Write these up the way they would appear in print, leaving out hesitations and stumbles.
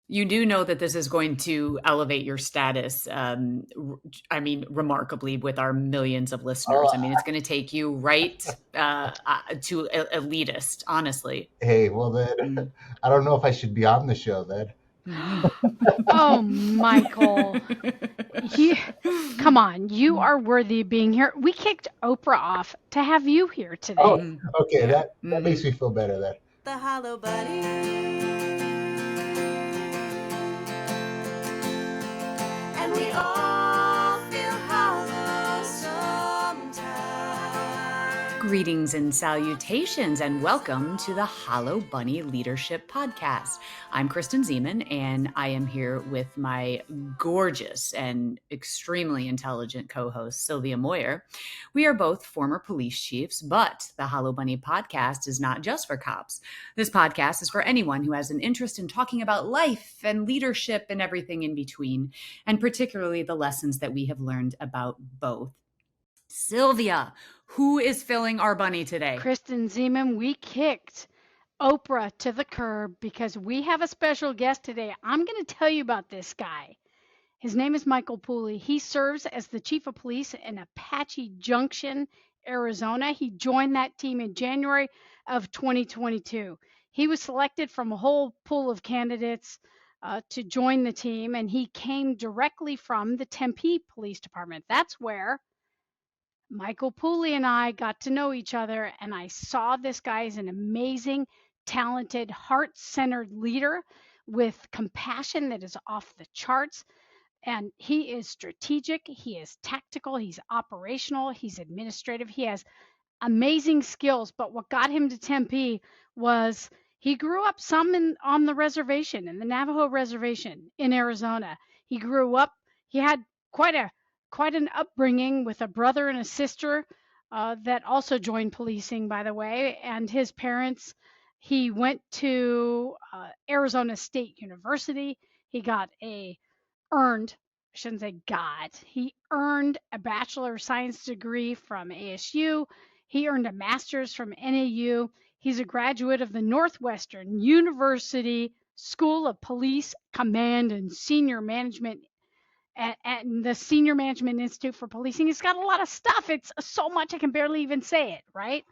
You do know that this is going to elevate your status, remarkably with our millions of listeners. Oh, I mean, it's going to take you right to elitist, honestly. hey, well then, Mm. I don't know if I should be on the show then. Oh, Michael. You, come on. You are worthy of being here. We kicked Oprah off to have you here Oh, today. Mhm. okay, Yeah. that makes me feel better then. The Hollow Bunny. And we all feel hollow sometimes. Greetings and salutations, and welcome to the Hollow Bunny Leadership Podcast. I'm Kristen Zeman, and I am here with my gorgeous and extremely intelligent co-host, Sylvia Moyer. We are both former police chiefs, but the Hollow Bunny Podcast is not just for cops. This podcast is for anyone who has an interest in talking about life and leadership and everything in between, and particularly the lessons that we have learned about both. Sylvia, who is filling our bunny today? Kristen Zeman, we kicked Oprah to the curb because we have a special guest today. I'm going to tell you about this guy. His name is Michael Pooley. He serves as the chief of police in Apache Junction, Arizona. He joined that team in January of 2022. He was selected from a whole pool of candidates to join the team, and he came directly from the Tempe Police Department. That's where Michael Pooley and I got to know each other, and I saw this guy as an amazing, talented, heart centered leader with compassion that is off the charts. And he is strategic, he is tactical, he's operational, he's administrative, he has amazing skills. But what got him to Tempe was he grew up on the reservation, in the Navajo reservation in Arizona. He grew up, he had quite a quite an upbringing with a brother and a sister that also joined policing, by the way. And his parents, he went to Arizona State University. He got a earned, I shouldn't say got, he earned a Bachelor of Science degree from ASU. He earned a master's from NAU. He's a graduate of the Northwestern University School of Police Command and Senior Management at the Senior Management Institute for Policing. He's got a lot of stuff. It's so much I can barely even say it, right?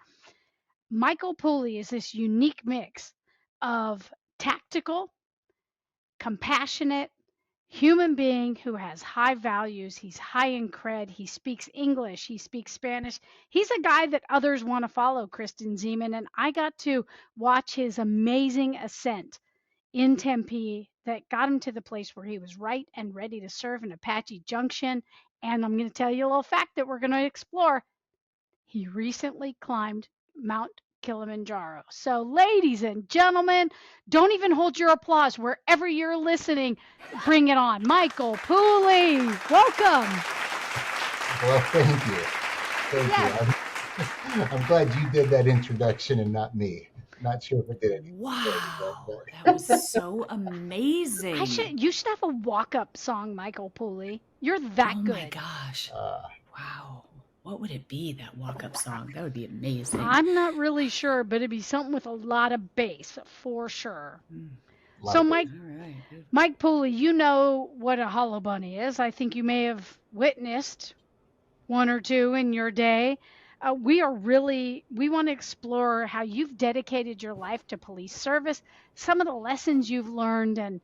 Michael Pooley is this unique mix of tactical, compassionate, human being who has high values. He's high in cred. He speaks English. He speaks Spanish. He's a guy that others want to follow, Kristen Zeman. And I got to watch his amazing ascent in Tempe that got him to the place where he was right and ready to serve in Apache Junction. And I'm going to tell you a little fact that we're going to explore. He recently climbed Mount Kilimanjaro. So, ladies and gentlemen, don't even hold your applause wherever you're listening. Bring it on. Michael Pooley, welcome. Well, thank you. Thank Yes. you. I'm glad you did that introduction and not me. Not sure if it did anything. Wow, that was so amazing. You should have a walk-up song, Michael Pooley. You're that Oh good. my gosh. Uh, Wow. What would it be, that walk-up song? That would be amazing. I'm not really sure, but it'd be something with a lot of bass for sure. lot So, of Mike, All right. Mike Pooley, you know what a hollow bunny is. I think you may have witnessed one or two in your day. We want to explore how you've dedicated your life to police service, some of the lessons you've learned, and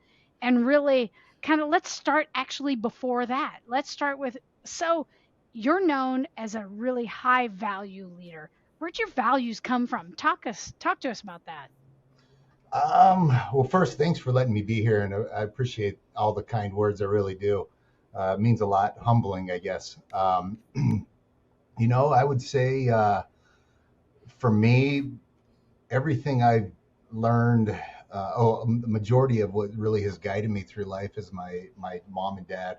really kind of let's start actually before that. Let's start with, so you're known as a really high value leader. Where'd your values come from? Talk to us about that. Well, first, thanks for letting me be here, and I appreciate all the kind words. I really do. It means a lot. Humbling, I guess. I would say for me, everything I've learned, the majority of what really has guided me through life is my mom and dad.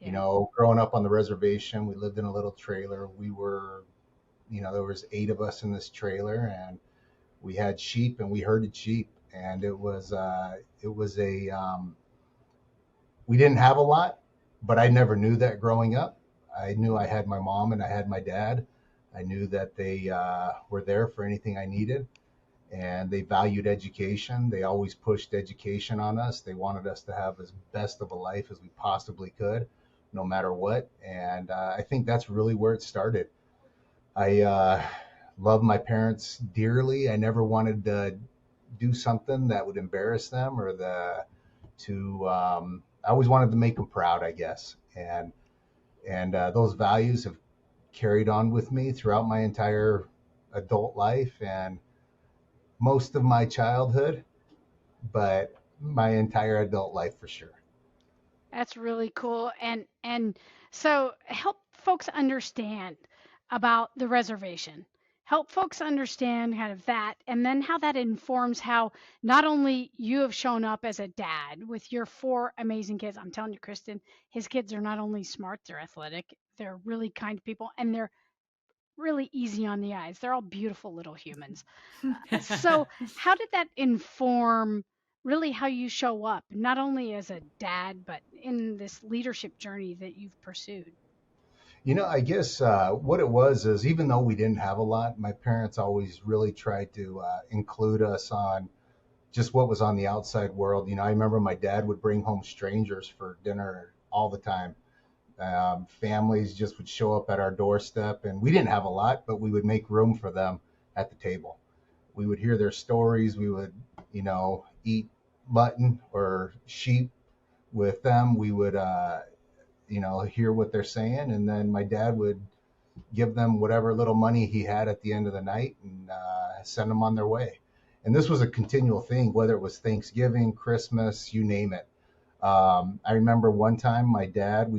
Yeah. Growing up on the reservation, we lived in a little trailer. We were, there was 8 of us in this trailer, and we had sheep and we herded sheep. And it was we didn't have a lot, but I never knew that growing up. I knew I had my mom and I had my dad. I knew that they were there for anything I needed. and they valued education. They always pushed education on us. They wanted us to have as best of a life as we possibly could, no matter what. And I think that's really where it started. I love my parents dearly. I never wanted to do something that would embarrass them or I always wanted to make them proud, I guess. And those values have carried on with me throughout my entire adult life and most of my childhood, but my entire adult life for sure. That's really cool. And so help folks understand about the reservation. Help folks understand kind of that and then how that informs how not only you have shown up as a dad with your four amazing kids. I'm telling you, Kristen, his kids are not only smart, they're athletic, they're really kind people, and they're really easy on the eyes. They're all beautiful little humans. So, how did that inform really how you show up, not only as a dad, but in this leadership journey that you've pursued? I guess what it was is even though we didn't have a lot, my parents always really tried to include us on just what was on the outside world. I remember my dad would bring home strangers for dinner all the time. Families just would show up at our doorstep, and we didn't have a lot, but we would make room for them at the table. We would hear their stories. We would, eat mutton or sheep with them. We would, hear what they're saying, and then my dad would give them whatever little money he had at the end of the night and send them on their way. And this was a continual thing, whether it was Thanksgiving, Christmas, you name it. I remember one time my dad,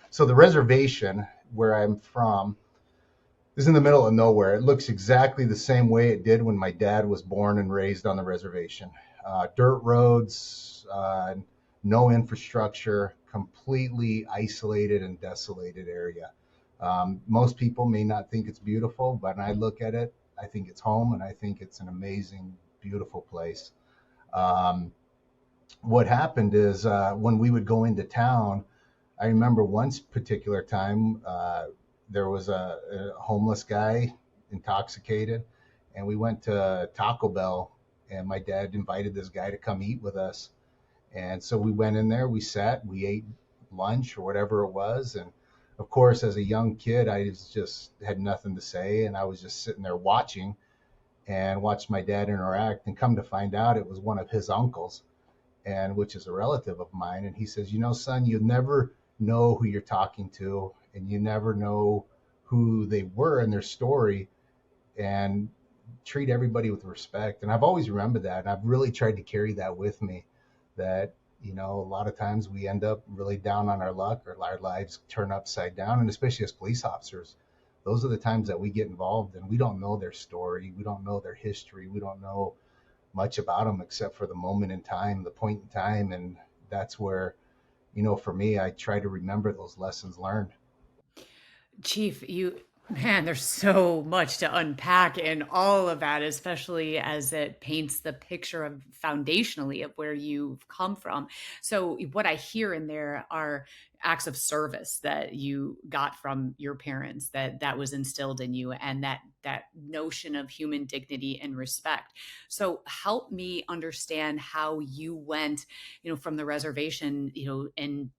so the reservation where I'm from is in the middle of nowhere. It looks exactly the same way it did when my dad was born and raised on the reservation. Dirt roads, no infrastructure, completely isolated and desolated area. Most people may not think it's beautiful, but when I look at it, I think it's home and I think it's an amazing, beautiful place. Um, what happened is when we would go into town, I remember one particular time there was a homeless guy intoxicated, and we went to Taco Bell, and my dad invited this guy to come eat with us. And so we went in there, we sat, we ate lunch or whatever it was. And of course, as a young kid, I just had nothing to say. And I was just sitting there watching and watched my dad interact. And come to find out, it was one of his uncles, and which is a relative of mine. And he says, son, you never know who you're talking to, and you never know who they were in their story, and treat everybody with respect. And I've always remembered that. And I've really tried to carry that with me that, a lot of times we end up really down on our luck or our lives turn upside down. And especially as police officers, those are the times that we get involved and we don't know their story. We don't know their history. We don't know much about them except for the moment in time, the point in time. And that's where, for me, I try to remember those lessons learned. Chief, man, there's so much to unpack in all of that, especially as it paints the picture of foundationally of where you've come from. So, what I hear in there are acts of service that you got from your parents that was instilled in you, and that notion of human dignity and respect. So, help me understand how you went, from the reservation, and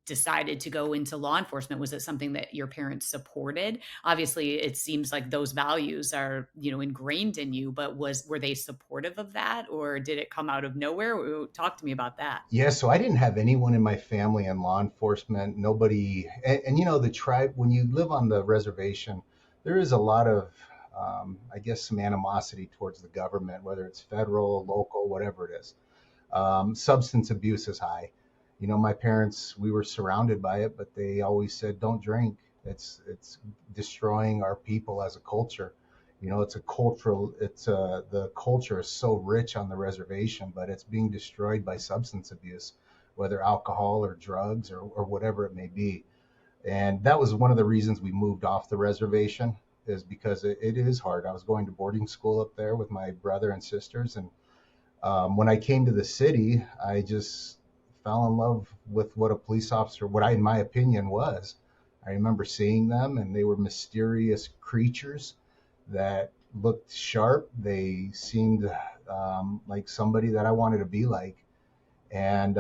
decided to go into law enforcement. Was it something that your parents supported? Obviously it seems like those values are ingrained in you, but were they supportive of that, or did it come out of nowhere? Talk to me about that. Yeah, so I didn't have anyone in my family in law enforcement. Nobody, and the tribe. When you live on the reservation, there is a lot of, I guess, some animosity towards the government, whether it's federal, local, whatever it is. Substance abuse is high. My parents, we were surrounded by it, but they always said, "Don't drink. It's destroying our people as a culture." It's a cultural. The culture is so rich on the reservation, but it's being destroyed by substance abuse, whether alcohol or drugs or whatever it may be. And that was one of the reasons we moved off the reservation, is because it is hard. I was going to boarding school up there with my brother and sisters, and when I came to the city, I just fell in love with what a police officer, in my opinion, was. I remember seeing them, and they were mysterious creatures that looked sharp. They seemed like somebody that I wanted to be like. And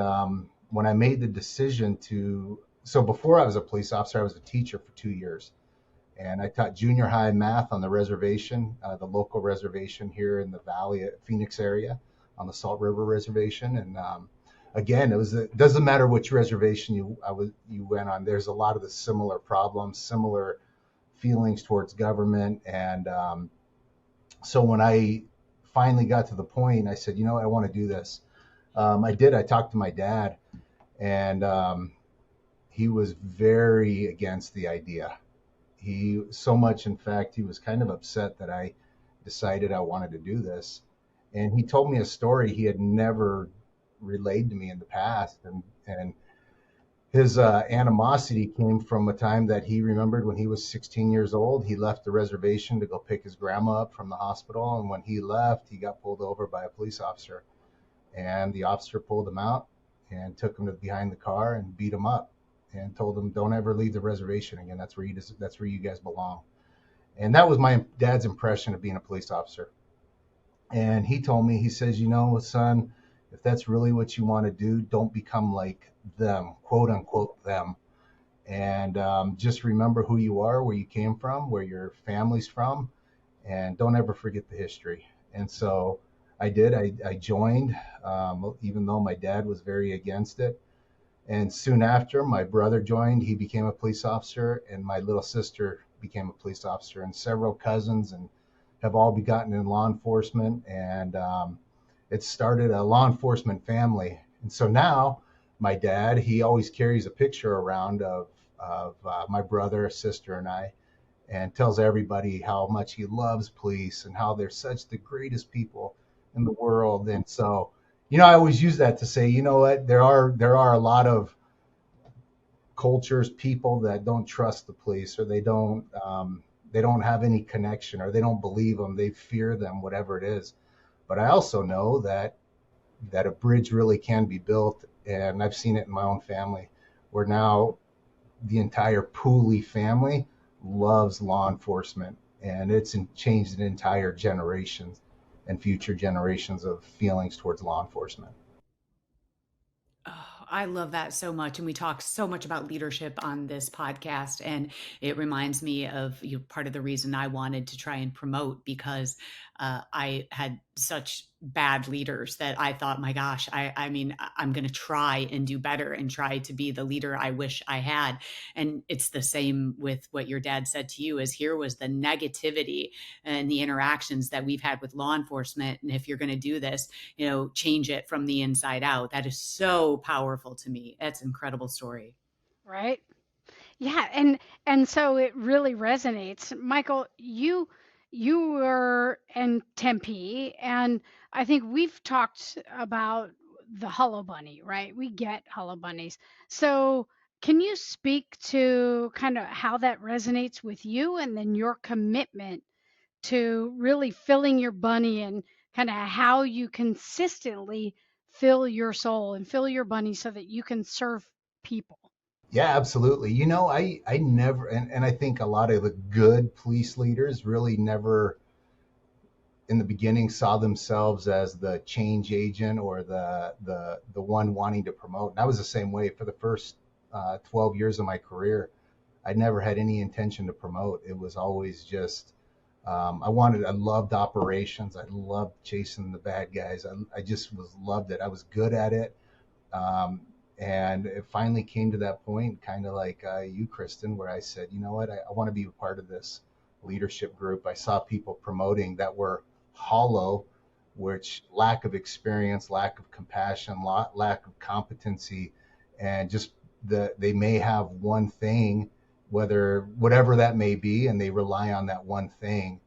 when I made the decision to, so before I was a police officer, I was a teacher for 2 years. And I taught junior high math on the reservation, the local reservation here in the Valley at Phoenix area on the Salt River Reservation. And again, it doesn't matter which reservation you went on. There's a lot of the similar problems, similar feelings towards government. And so when I finally got to the point, I said, you know, I want to do this. I did. I talked to my dad, and he was very against the idea. He so much, in fact, he was kind of upset that I decided I wanted to do this. And he told me a story he had never relayed to me in the past, and his animosity came from a time that he remembered when he was 16 years old. He left the reservation to go pick his grandma up from the hospital, and when he left, he got pulled over by a police officer, and the officer pulled him out and took him to behind the car and beat him up and told him, "Don't ever leave the reservation again. That's where you guys belong." And that was my dad's impression of being a police officer. And he told me, he says, "You know, son, if that's really what you want to do, don't become like them, quote unquote them. And just remember who you are, where you came from, where your family's from, and don't ever forget the history." And so I did. I joined, even though my dad was very against it. And soon after, my brother joined. He became a police officer, and my little sister became a police officer, and several cousins, and have all gotten in law enforcement. And it started a law enforcement family. And so now, my dad, he always carries a picture around of my brother, sister, and I, and tells everybody how much he loves police and how they're such the greatest people in the world. And so, I always use that to say, you know what, there are a lot of cultures, people that don't trust the police, or they don't have any connection, or they don't believe them, they fear them, whatever it is. But I also know that a bridge really can be built, and I've seen it in my own family, where now the entire Pooley family loves law enforcement, and it's changed an entire generation and future generations of feelings towards law enforcement. Oh, I love that so much. And we talk so much about leadership on this podcast. And it reminds me of part of the reason I wanted to try and promote, because I had such bad leaders that I thought, my gosh, I mean, I'm going to try and do better and try to be the leader I wish I had. And it's the same with what your dad said to you, is here was the negativity and the interactions that we've had with law enforcement. And if you're going to do this, change it from the inside out. That is so powerful to me. That's an incredible story. Right? Yeah, and so it really resonates. Michael, you were in Tempe, and I think we've talked about the hollow bunny, right? We get hollow bunnies. So can you speak to kind of how that resonates with you, and then your commitment to really filling your bunny, and kind of how you consistently fill your soul and fill your bunny so that you can serve people? Yeah, absolutely. I never, and I think a lot of the good police leaders really never in the beginning saw themselves as the change agent, or the one wanting to promote. And I was the same way for the first 12 years of my career. I never had any intention to promote. It was always just I loved operations. I loved chasing the bad guys. I just loved it. I was good at it. And it finally came to that point, kind of like you, Kristen, where I said, you know what, I want to be a part of this leadership group. I saw people promoting that were hollow, which lack of experience, lack of compassion, lack of competency, and just they may have one thing, whatever that may be, and they rely on that one thing.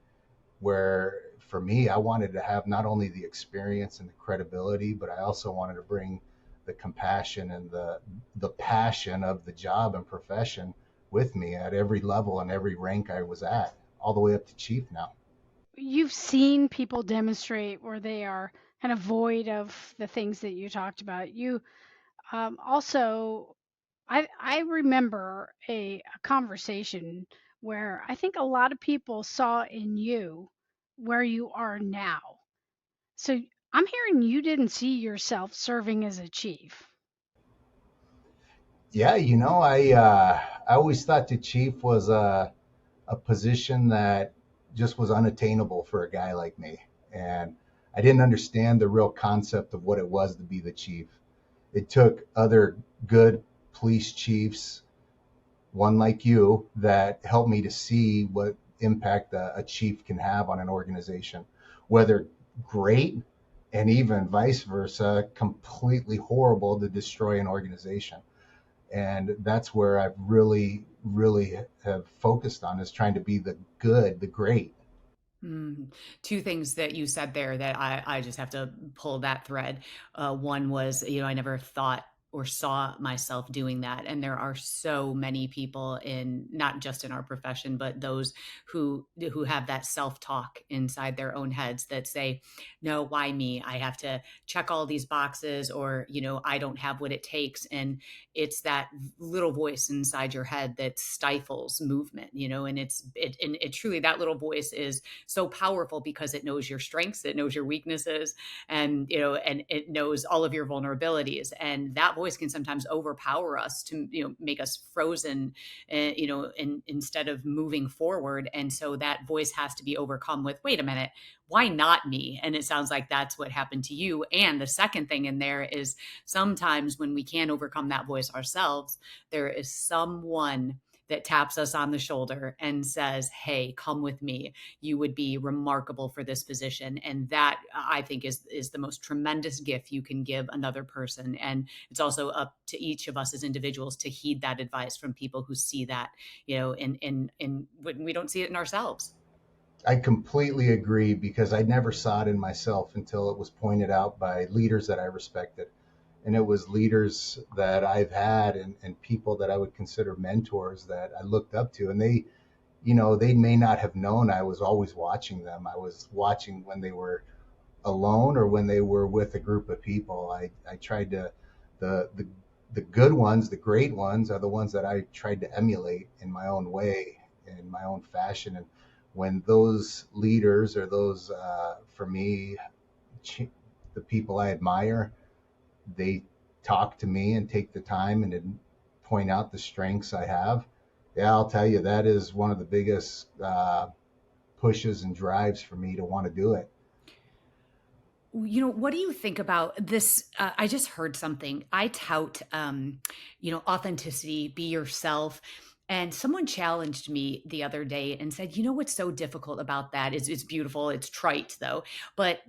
Where for me, I wanted to have not only the experience and the credibility, but I also wanted to bring the compassion and the passion of the job and profession with me at every level and every rank I was at, all the way up to chief now. You've seen people demonstrate where they are kind of void of the things that you talked about. You also, I remember a conversation where I think a lot of people saw in you where you are now. So I'm hearing you didn't see yourself serving as a chief. Yeah, I always thought the chief was a position that just was unattainable for a guy like me. And I didn't understand the real concept of what it was to be the chief. It took other good police chiefs, one like you, that helped me to see what impact a chief can have on an organization, whether great and even vice versa, completely horrible to destroy an organization. And that's where I've really have focused on, is trying to be the good, the great. Mm. Two things that you said there that I just have to pull that thread. One was, I never thought or saw myself doing that. And there are so many people in, not just in our profession, but those who have that self-talk inside their own heads that say, no, why me? I have to check all these boxes, or, I don't have what it takes. And it's that little voice inside your head that stifles movement, and it truly, that little voice is so powerful because it knows your strengths, it knows your weaknesses, and and it knows all of your vulnerabilities. And that voice can sometimes overpower us to make us frozen, instead of moving forward. And so that voice has to be overcome with, wait a minute, why not me? And it sounds like that's what happened to you. And the second thing in there is, sometimes when we can't overcome that voice ourselves, there is someone that taps us on the shoulder and says, hey, come with me, you would be remarkable for this position. And that, I think, is the most tremendous gift you can give another person. And it's also up to each of us as individuals to heed that advice from people who see that, in when we don't see it in ourselves. I completely agree, because I never saw it in myself until it was pointed out by leaders that I respected. And it was leaders that I've had, and people that I would consider mentors that I looked up to. And they may not have known I was always watching them. I was watching when they were alone or when they were with a group of people. I tried to, the, the, the good ones, the great ones, are the ones that I tried to emulate in my own way, in my own fashion. And when those leaders, or those, for me, the people I admire, they talk to me and take the time and point out the strengths I have, yeah, I'll tell you, that is one of the biggest pushes and drives for me to want to do it. What do you think about this? I just heard something. I tout, authenticity, be yourself. And someone challenged me the other day and said, what's so difficult about that is, it's beautiful. It's trite though, but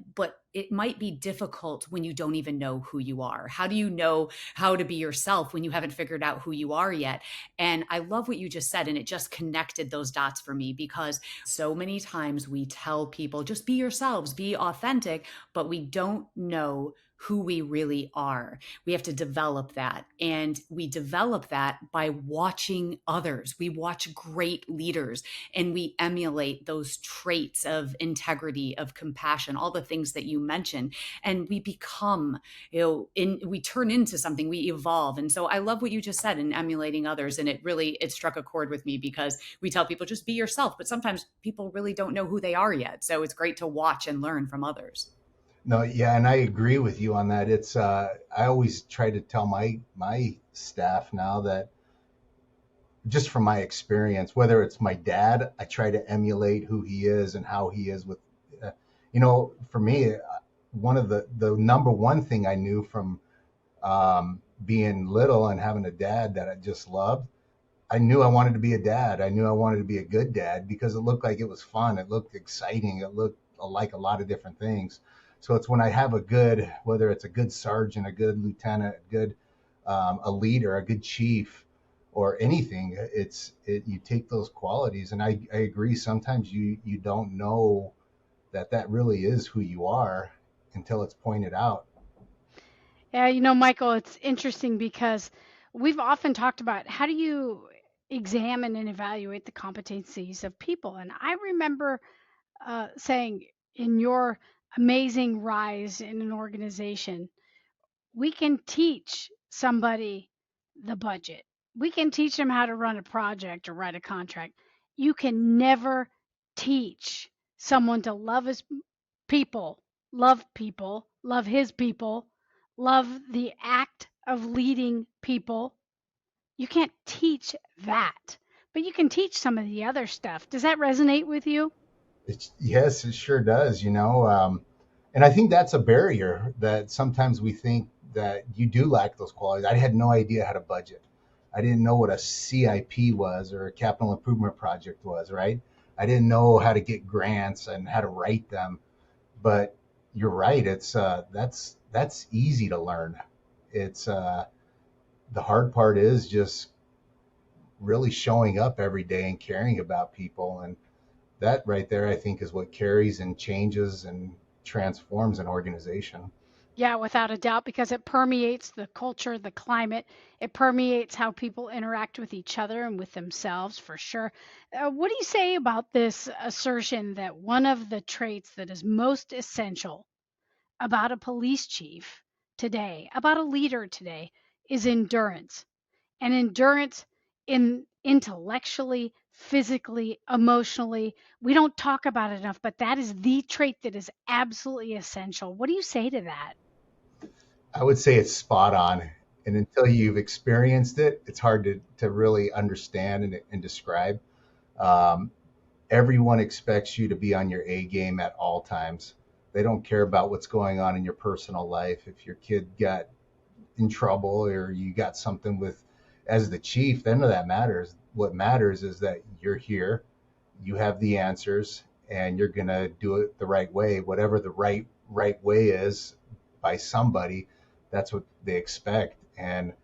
it might be difficult when you don't even know who you are. How do you know how to be yourself when you haven't figured out who you are yet? And I love what you just said. And it just connected those dots for me, because so many times we tell people, just be yourselves, be authentic, but we don't know who we really are. We have to develop that. And we develop that by watching others. We watch great leaders and we emulate those traits of integrity, of compassion, all the things that you mentioned. And we become, we turn into something, we evolve. And so I love what you just said in emulating others. And it struck a chord with me, because we tell people, just be yourself, but sometimes people really don't know who they are yet. So it's great to watch and learn from others. No, yeah, and I agree with you on that. It's I always try to tell my staff now that, just from my experience, whether it's my dad, I try to emulate who he is and how he is with, for me, one of the number one thing I knew from being little and having a dad that I just loved, I knew I wanted to be a dad. I knew I wanted to be a good dad, because it looked like it was fun. It looked exciting. It looked like a lot of different things. So it's when I have a good, whether it's a good sergeant, a good lieutenant, a good, a leader, a good chief, or anything, you take those qualities. And I agree. Sometimes you don't know that really is who you are until it's pointed out. Yeah, Michael, it's interesting because we've often talked about how do you examine and evaluate the competencies of people. And I remember saying, in your amazing rise in an organization, we can teach somebody the budget. We can teach them how to run a project or write a contract. You can never teach someone to love his people, love his people, love the act of leading people. You can't teach that, but you can teach some of the other stuff. Does that resonate with you? Yes, it sure does, and I think that's a barrier that sometimes we think that you do lack those qualities. I had no idea how to budget. I didn't know what a CIP was or a capital improvement project was, right? I didn't know how to get grants and how to write them. But you're right. It's that's easy to learn. It's the hard part is just really showing up every day and caring about people. And that right there, I think, is what carries and changes and transforms an organization. Yeah, without a doubt, because it permeates the culture, the climate. It permeates how people interact with each other and with themselves, for sure. What do you say about this assertion that one of the traits that is most essential about a police chief today, about a leader today, is endurance? And endurance in intellectually, physically, emotionally. We don't talk about it enough, but that is the trait that is absolutely essential. What do you say to that? I would say it's spot on. And until you've experienced it, it's hard to really understand and describe. Um, Everyone expects you to be on your A game at all times. They don't care about what's going on in your personal life. If your kid got in trouble or you got something with, as the chief, none of that matters. What matters is that you're here, you have the answers, and you're gonna do it the right way, whatever the right way is by somebody. That's what they expect, and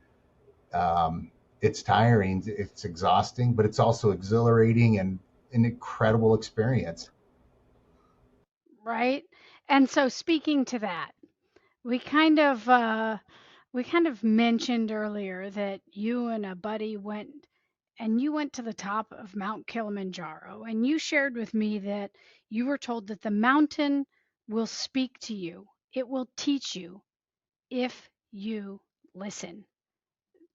um, it's tiring, it's exhausting, but it's also exhilarating and an incredible experience. Right? And so speaking to that, we kind of we kind of mentioned earlier that you and a buddy went to the top of Mount Kilimanjaro, and you shared with me that you were told that the mountain will speak to you. It will teach you if you listen.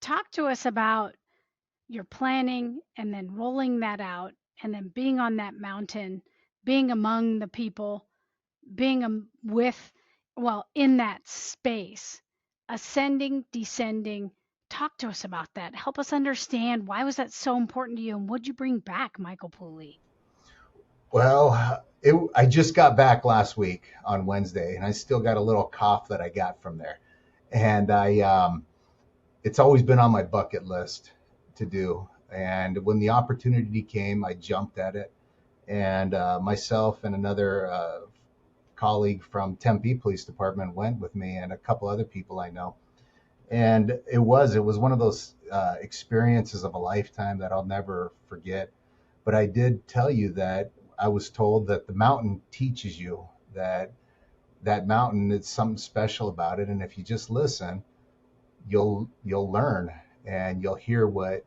Talk to us about your planning and then rolling that out and then being on that mountain, being among the people, being with, well, in that space, ascending, descending. Talk to us about that. Help us understand why was that so important to you and what'd you bring back, Michael Pooley? I just got back last week on Wednesday, and I still got a little cough that I got from there. And it's always been on my bucket list to do. And when the opportunity came, I jumped at it. And myself and another colleague from Tempe Police Department went with me, and a couple other people I know. And it was one of those experiences of a lifetime that I'll never forget. But I did tell you that I was told that the mountain teaches you that that mountain is something special about it, and if you just listen, you'll learn and you'll hear what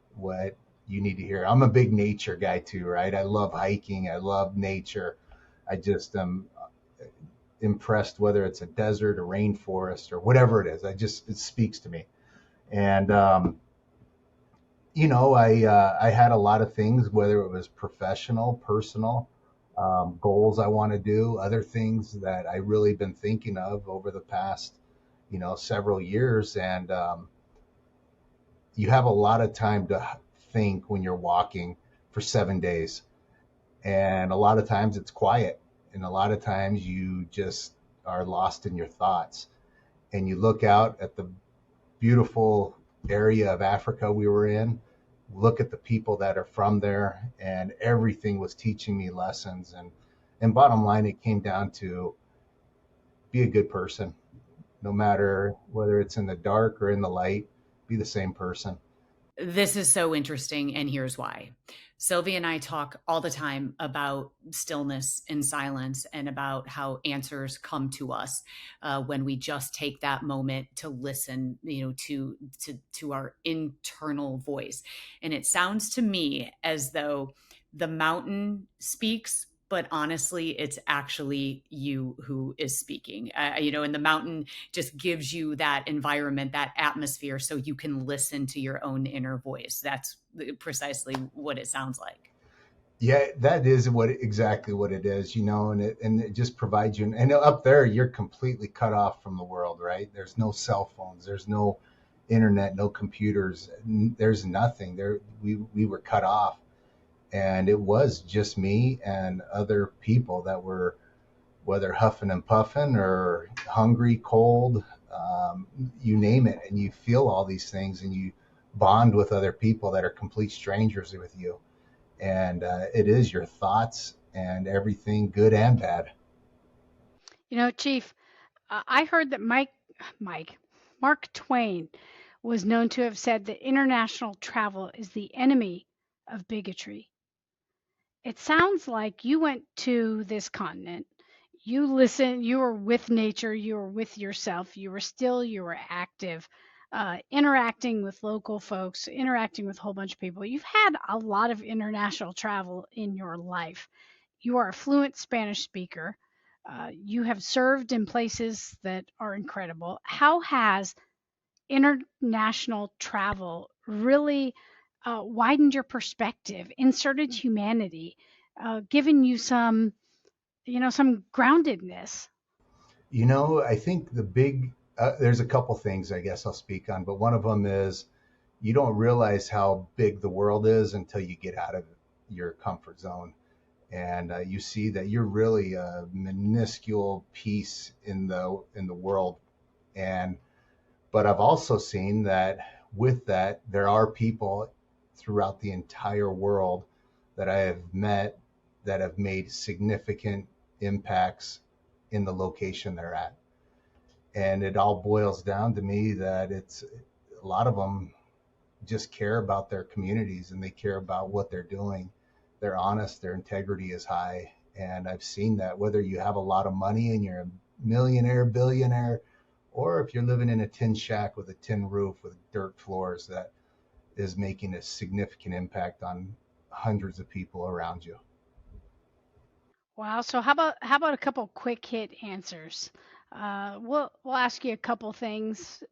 you need to hear. I'm a big nature guy too, right? I love hiking. I love nature. I just am impressed whether it's a desert, a rainforest, or whatever it is. It speaks to me. And I had a lot of things, whether it was professional, personal, goals I want to do, other things that I really been thinking of over the past, several years. And you have a lot of time to think when you're walking for 7 days. And a lot of times it's quiet. And a lot of times you just are lost in your thoughts. And you look out at the beautiful area of Africa we were in, look at the people that are from there, and everything was teaching me lessons. And bottom line, it came down to be a good person, no matter whether it's in the dark or in the light, be the same person. This is so interesting, and here's why. Sylvia and I talk all the time about stillness and silence and about how answers come to us when we just take that moment to listen, to our internal voice. And it sounds to me as though the mountain speaks, but honestly, it's actually you who is speaking. And the mountain just gives you that environment, that atmosphere, so you can listen to your own inner voice. That's precisely what it sounds like. Yeah, that is exactly what it is, and it just provides you. And up there, you're completely cut off from the world, right? There's no cell phones, there's no internet, no computers, there's nothing there. We were cut off, and it was just me and other people that were, whether huffing and puffing or hungry, cold, you name it, and you feel all these things, and you bond with other people that are complete strangers with you, and it is your thoughts and everything, good and bad. Chief, I heard that Mike, Mark Twain was known to have said that international travel is the enemy of bigotry. It sounds like you went to this continent. You were with nature, you were with yourself, you were active, interacting with local folks, interacting with a whole bunch of people. You've had a lot of international travel in your life. You are a fluent Spanish speaker. You have served in places that are incredible. How has international travel really widened your perspective, inserted humanity, given you some groundedness? I think there's a couple things I guess I'll speak on, but one of them is you don't realize how big the world is until you get out of your comfort zone. And you see that you're really a minuscule piece in the world. And but I've also seen that with that, there are people throughout the entire world that I have met that have made significant impacts in the location they're at. And it all boils down to me that it's a lot of them just care about their communities, and they care about what they're doing. They're honest, their integrity is high. And I've seen that whether you have a lot of money and you're a millionaire, billionaire, or if you're living in a tin shack with a tin roof with dirt floors, that is making a significant impact on hundreds of people around you. Wow. So how about a couple quick hit answers? We'll ask you a couple things,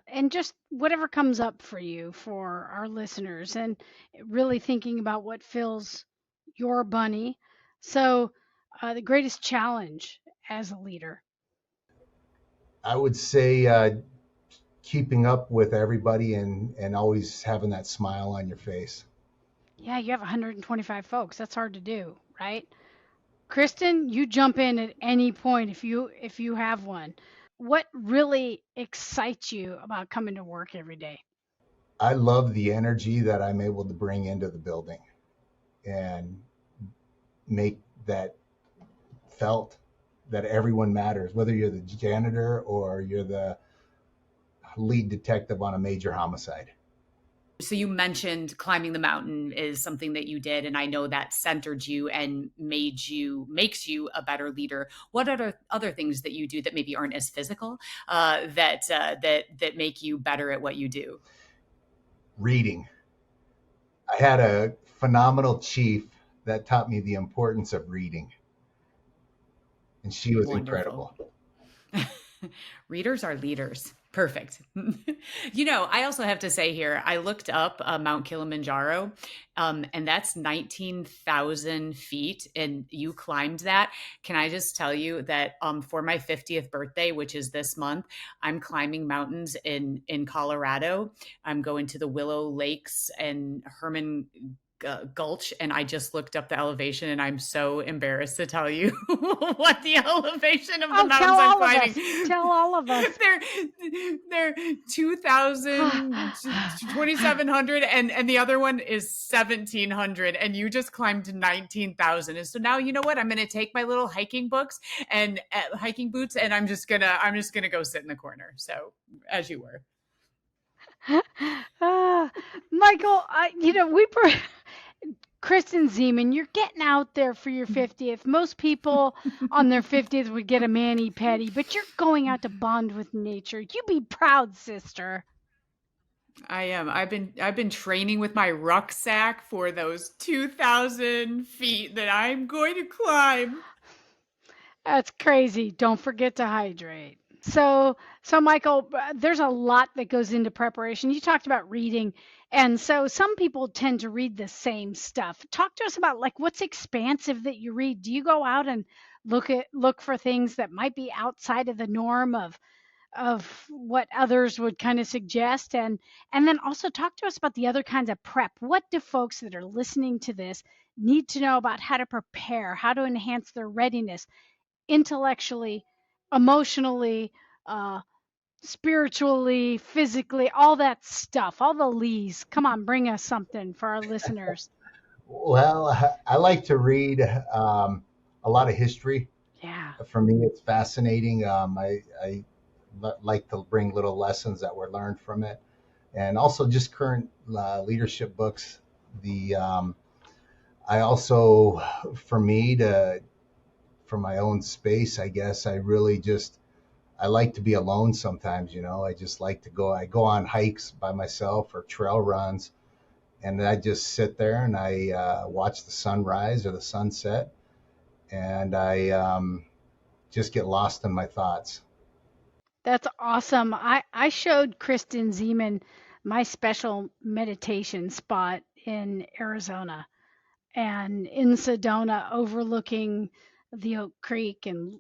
and just whatever comes up for you for our listeners, and really thinking about what fills your bunny. So, the greatest challenge as a leader. I would say keeping up with everybody and always having that smile on your face. Yeah, you have 125 folks. That's hard to do, right? Kristen, you jump in at any point if you have one. What really excites you about coming to work every day? I love the energy that I'm able to bring into the building and make that felt, that everyone matters, whether you're the janitor or you're the lead detective on a major homicide. So you mentioned climbing the mountain is something that you did, and I know that centered you and makes you a better leader. What are other things that you do that maybe aren't as physical, that make you better at what you do? Reading. I had a phenomenal chief that taught me the importance of reading, and she was Wonderful. incredible. Readers are leaders. Perfect. I also have to say here, I looked up Mount Kilimanjaro, and that's 19,000 feet, and you climbed that. Can I just tell you that for my 50th birthday, which is this month, I'm climbing mountains in Colorado. I'm going to the Willow Lakes and Herman Gulch, and I just looked up the elevation, and I'm so embarrassed to tell you what the elevation of the Oh, tell mountains I'm all of climbing. us. Tell all of us. They're 2,000, 2,700, and the other one is 1,700, and you just climbed 19,000. And so now, you know what? I'm going to take my little hiking books and hiking boots, and I'm just gonna go sit in the corner. So as you were. Ah, Michael, Kristen Zeman, you're getting out there for your 50th. Most people on their 50th would get a mani petty, but you're going out to bond with nature. You be proud, sister. I am. I've been training with my rucksack for those 2,000 feet that I'm going to climb. That's crazy. Don't forget to hydrate. So Michael, there's a lot that goes into preparation. You talked about reading, and so some people tend to read the same stuff. Talk to us about like what's expansive that you read. Do you go out and look for things that might be outside of the norm of what others would kind of suggest, and then also talk to us about the other kinds of prep. What do folks that are listening to this need to know about how to prepare, how to enhance their readiness intellectually, emotionally, uh, spiritually, physically, all that stuff, all the lees. Come on, bring us something for our listeners. Well, I like to read a lot of history. Yeah. For me, it's fascinating. I like to bring little lessons that were learned from it, and also just current leadership books. The I also, for me to for my own space, I guess I really just I like to be alone sometimes. I just like to go. I go on hikes by myself or trail runs, and I just sit there and I watch the sunrise or the sunset, and I just get lost in my thoughts. That's awesome. I showed Kristen Zeman my special meditation spot in Arizona and in Sedona overlooking the Oak Creek, and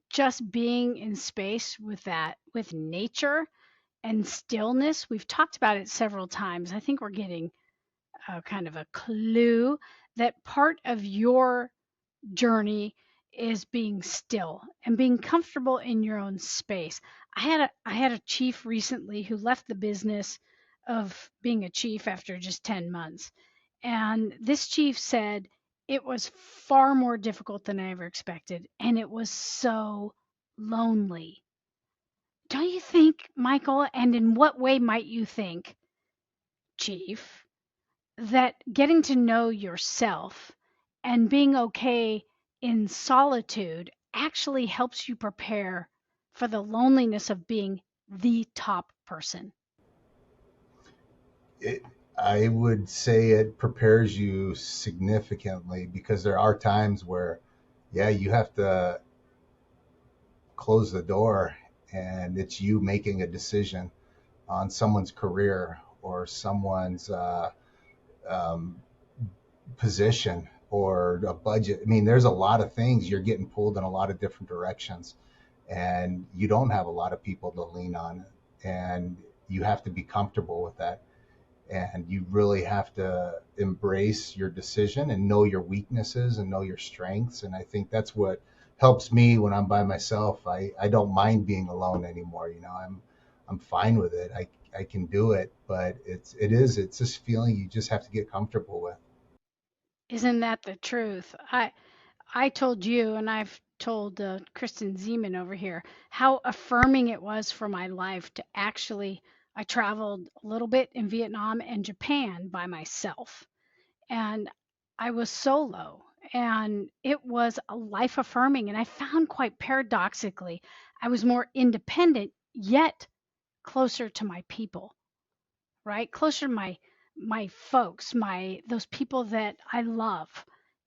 just being in space with that, with nature and stillness. We've talked about it several times. I think we're getting kind of a clue that part of your journey is being still and being comfortable in your own space. I had a chief recently who left the business of being a chief after just 10 months. And this chief said it was far more difficult than I ever expected, and it was so lonely. Don't you think, Michael, and in what way might you think, chief, that getting to know yourself and being okay in solitude actually helps you prepare for the loneliness of being the top person? It, I would say it prepares you significantly because there are times where, yeah, you have to close the door and it's you making a decision on someone's career or someone's um, position or a budget. I mean, there's a lot of things you're getting pulled in a lot of different directions, and you don't have a lot of people to lean on, and you have to be comfortable with that. And you really have to embrace your decision and know your weaknesses and know your strengths. And I think that's what helps me when I'm by myself. I don't mind being alone anymore. I'm fine with it. I can do it, but it's this feeling you just have to get comfortable with. Isn't that the truth? I told you, and I've told Kristen Zeman over here, how affirming it was for my life to actually. I traveled a little bit in Vietnam and Japan by myself, and I was solo, and it was a life affirming. And I found quite paradoxically, I was more independent, yet closer to my people, right? Closer to my folks, my those people that I love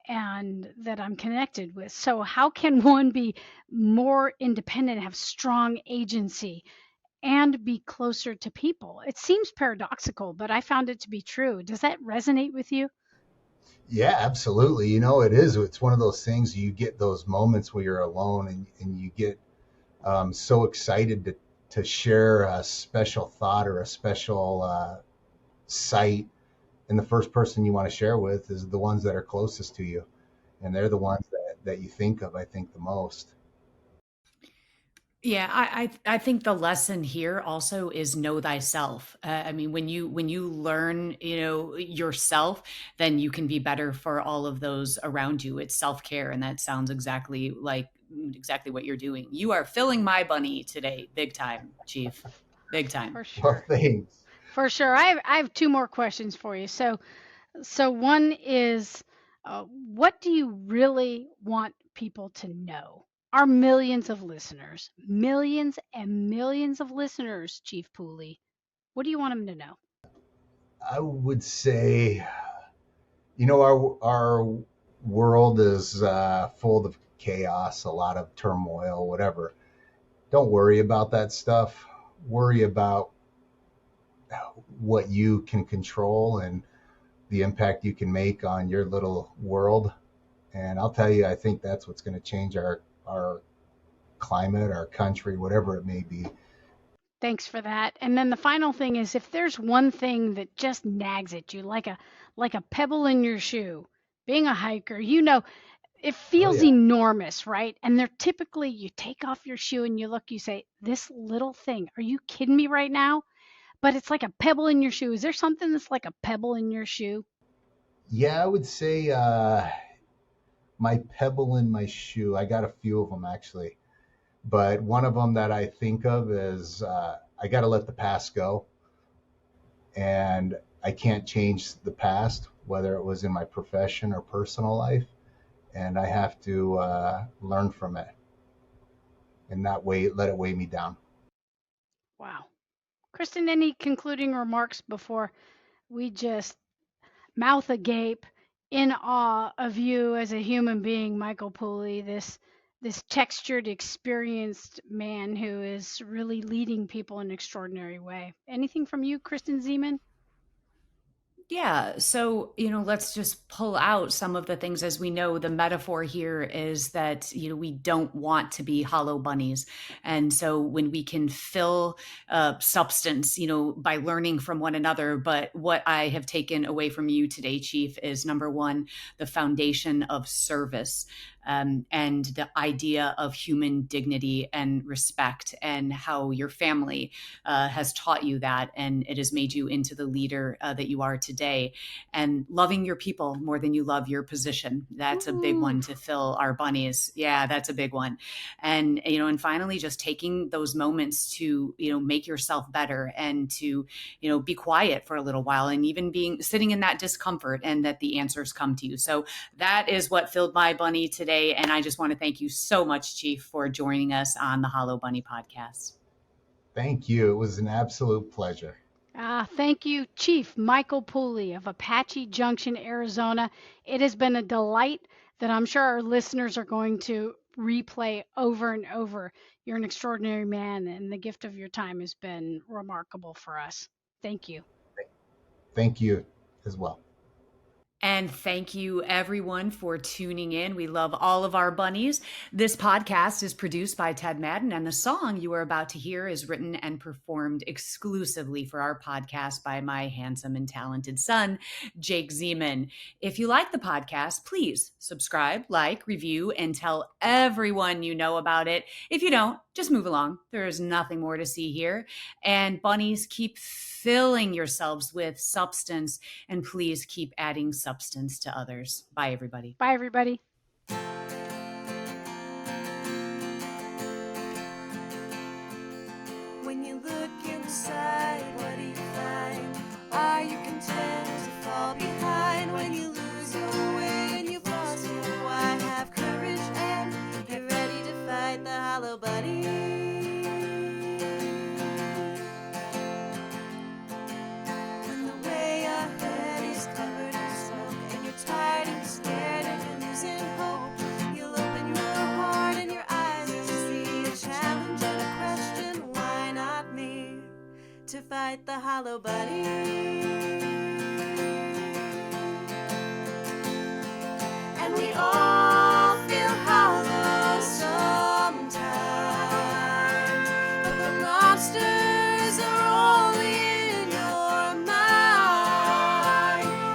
and that I'm connected with. So how can one be more independent, have strong agency, and be closer to people? It seems paradoxical, but I found it to be true. Does that resonate with you? Yeah, absolutely. It is. It's one of those things you get those moments where you're alone and you get so excited to share a special thought or a special sight. And the first person you want to share with is the ones that are closest to you. And they're the ones that you think of, I think, the most. Yeah, I think the lesson here also is know thyself. I mean, when you learn, yourself, then you can be better for all of those around you. It's self care, and that sounds exactly what you're doing. You are filling my bunny today, big time, Chief, big time. For Well, sure. thanks. For sure. I have two more questions for you. So one is, what do you really want people to know? Our millions of listeners, millions and millions of listeners, Chief Pooley. What do you want them to know? I would say, our world is full of chaos, a lot of turmoil, whatever. don't worry about that stuff. Worry about what you can control and the impact you can make on your little world. And I'll tell you, I think that's what's going to change our climate, our country, whatever it may be. Thanks for that. And then the final thing is, if there's one thing that just nags at you like a pebble in your shoe, being a hiker, it Oh feels yeah. enormous, right? And they're typically, you take off your shoe and you look, you say, this little thing, are you kidding me right now? But it's like a pebble in your shoe. Is there something that's like a pebble in your shoe? Yeah, I would say my pebble in my shoe. I got a few of them actually, but one of them that I think of is I got to let the past go, and I can't change the past, whether it was in my profession or personal life, and I have to learn from it and not let it weigh me down. Wow. Kristen, any concluding remarks before we just mouth agape in awe of you as a human being, Michael Pooley, this textured, experienced man who is really leading people in an extraordinary way. Anything from you, Kristen Zeman? Yeah. So, let's just pull out some of the things. As we know, the metaphor here is that, we don't want to be hollow bunnies. And so when we can fill substance, by learning from one another. But what I have taken away from you today, Chief, is number one, the foundation of service. And the idea of human dignity and respect, and how your family has taught you that, and it has made you into the leader that you are today. And loving your people more than you love your position. That's a big one to fill our bunnies. Yeah, that's a big one. And finally, just taking those moments to, make yourself better, and to, be quiet for a little while, and even sitting in that discomfort, and that the answers come to you. So that is what filled my bunny today. And I just want to thank you so much, Chief, for joining us on the Hollow Bunny podcast. Thank you. It was an absolute pleasure. Thank you, Chief Michael Pooley of Apache Junction, Arizona. It has been a delight that I'm sure our listeners are going to replay over and over. You're an extraordinary man, and the gift of your time has been remarkable for us. Thank you. Thank you as well. And thank you, everyone, for tuning in. We love all of our bunnies. This podcast is produced by Ted Madden, and the song you are about to hear is written and performed exclusively for our podcast by my handsome and talented son, Jake Zeman. If you like the podcast, please subscribe, like, review, and tell everyone you know about it. If you don't, just move along. There is nothing more to see here. And bunnies, keep filling yourselves with substance, and please keep adding substance to others. Bye, everybody. Bye, everybody. When you look inside, what do you find? Are you content to fall behind? When you lose your way and you falter, why have courage and get ready to fight the hollow bunny? When the way ahead is covered in smoke and you're tired and scared and you're losing hope, you'll open your heart and your eyes to see a challenge and a question. Why not me? To fight the hollow bunny. And we all feel hollow sometimes, but the monsters are only in your mind.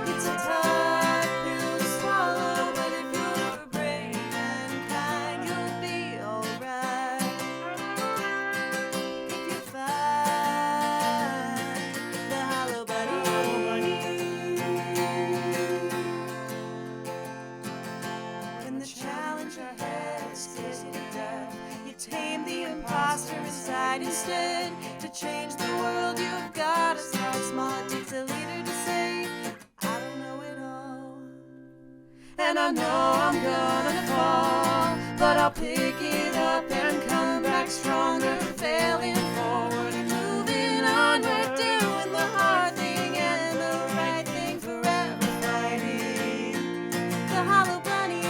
It's a tough pill to swallow, but if you're brave and kind, you'll be alright. If you fight the hollow bunny. When the challenge ahead scares you to death, you tame the imposter inside instead. To change the world, you've got to start small. It takes a leader to say, I don't know it all, and I know I'm gonna fall, but I'll pick it up and come back stronger, failing forward and moving onward, doing the hard thing and the right thing, forever fighting the hollow bunny.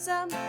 Some